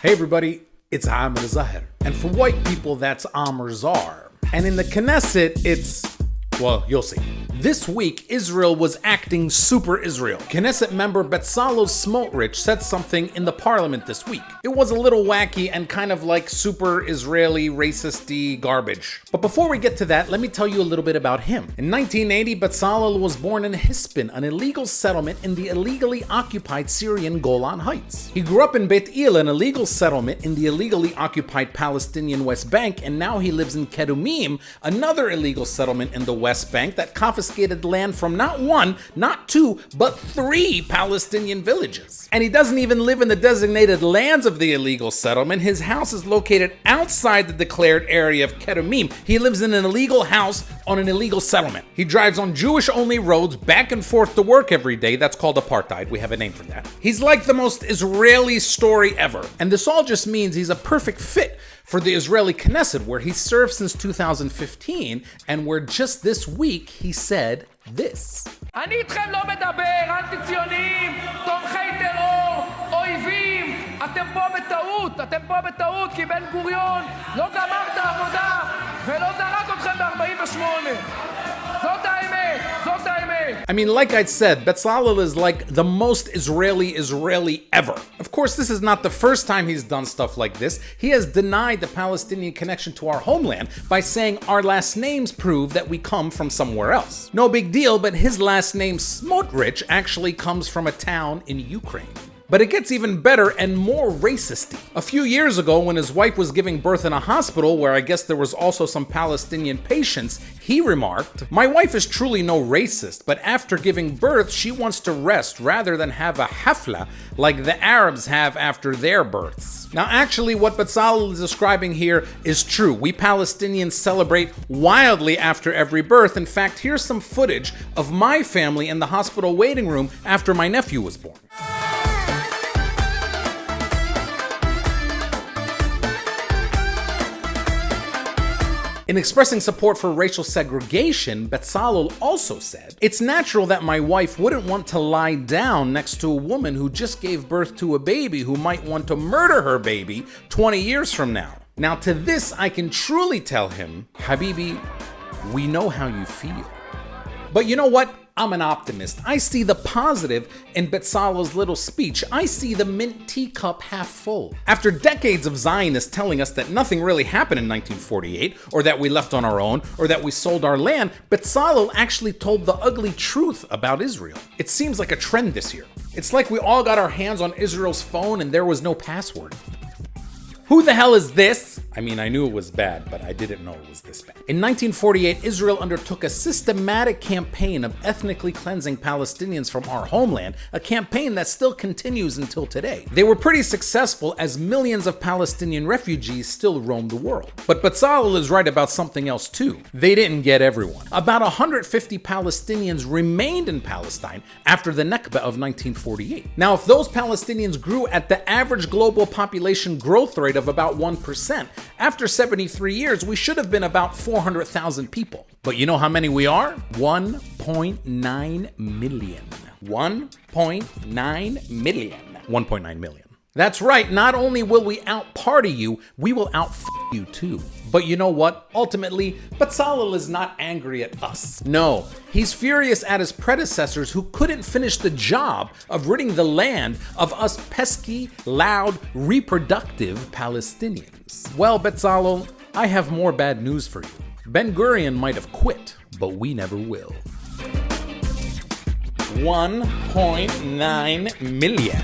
Hey everybody, it's Amr Zahir. And for white people, that's Amr Zar. And in the Knesset, it's, well, you'll see. This week, Israel was acting super Israel. Knesset member Betsalo said something in the parliament this week. It was a little wacky and kind of like super Israeli racist-y garbage. But before we get to that, let me tell you a little bit about him. In 1980, Betsalo was born in Hispin, an illegal settlement in the illegally occupied Syrian Golan Heights. He grew up in Beit-El, an illegal settlement in the illegally occupied Palestinian West Bank, and now he lives in Kedumim, another illegal settlement in the West Bank that confiscated land from not one, not two, but 3 Palestinian villages. And he doesn't even live in the designated lands of the illegal settlement. His house is located outside the declared area of Kedumim. He lives in an illegal house on an illegal settlement. He drives on Jewish-only roads back and forth to work every day. That's called apartheid. We have a name for that. He's like the most Israeli story ever. And this all just means he's a perfect fit for the Israeli Knesset, where he served since 2015, and where just this week he said this. אני איתכם לא מדבר, אנטי-ציונים, תומכי טרור, אויבים. אתם פה בטעות, כי בן גוריון לא גמר את העבודה ולא זרק אתכם ב-48. זאת האמת. I mean, like I said, Betsalo is like the most Israeli ever. Of course, this is not the first time he's done stuff like this. He has denied the Palestinian connection to our homeland by saying our last names prove that we come from somewhere else. No big deal, but his last name, Smotrich, actually comes from a town in Ukraine. But it gets even better and more racist-y. A few years ago, when his wife was giving birth in a hospital where I guess there was also some Palestinian patients, he remarked, "My wife is truly no racist, but after giving birth, she wants to rest rather than have a hafla like the Arabs have after their births." Now, actually, what Betsalo is describing here is true. We Palestinians celebrate wildly after every birth. In fact, here's some footage of my family in the hospital waiting room after my nephew was born. In expressing support for racial segregation, Betsalo also said, "It's natural that my wife wouldn't want to lie down next to a woman who just gave birth to a baby who might want to murder her baby 20 years from now." Now, to this, I can truly tell him, Habibi, we know how you feel. But you know what? I'm an optimist. I see the positive in Betsalo's little speech. I see the mint teacup half full. After decades of Zionists telling us that nothing really happened in 1948, or that we left on our own, or that we sold our land, Betsalo actually told the ugly truth about Israel. It seems like a trend this year. It's like we all got our hands on Israel's phone and there was no password. Who the hell is this? I mean, I knew it was bad, but I didn't know it was this bad. In 1948, Israel undertook a systematic campaign of ethnically cleansing Palestinians from our homeland, a campaign that still continues until today. They were pretty successful as millions of Palestinian refugees still roam the world. But Betsalo is right about something else too. They didn't get everyone. About 150 Palestinians remained in Palestine after the Nakba of 1948. Now, if those Palestinians grew at the average global population growth rate of about 1%, after 73 years, we should have been about 400,000 people. But you know how many we are? 1.9 million. 1.9 million. 1.9 million. That's right, not only will we out-party you, we will you too. But you know what? Ultimately, Betsalo is not angry at us. No, he's furious at his predecessors who couldn't finish the job of ridding the land of us pesky, loud, reproductive Palestinians. Well, Betsalo, I have more bad news for you. Ben Gurion might have quit, but we never will. 1.9 million.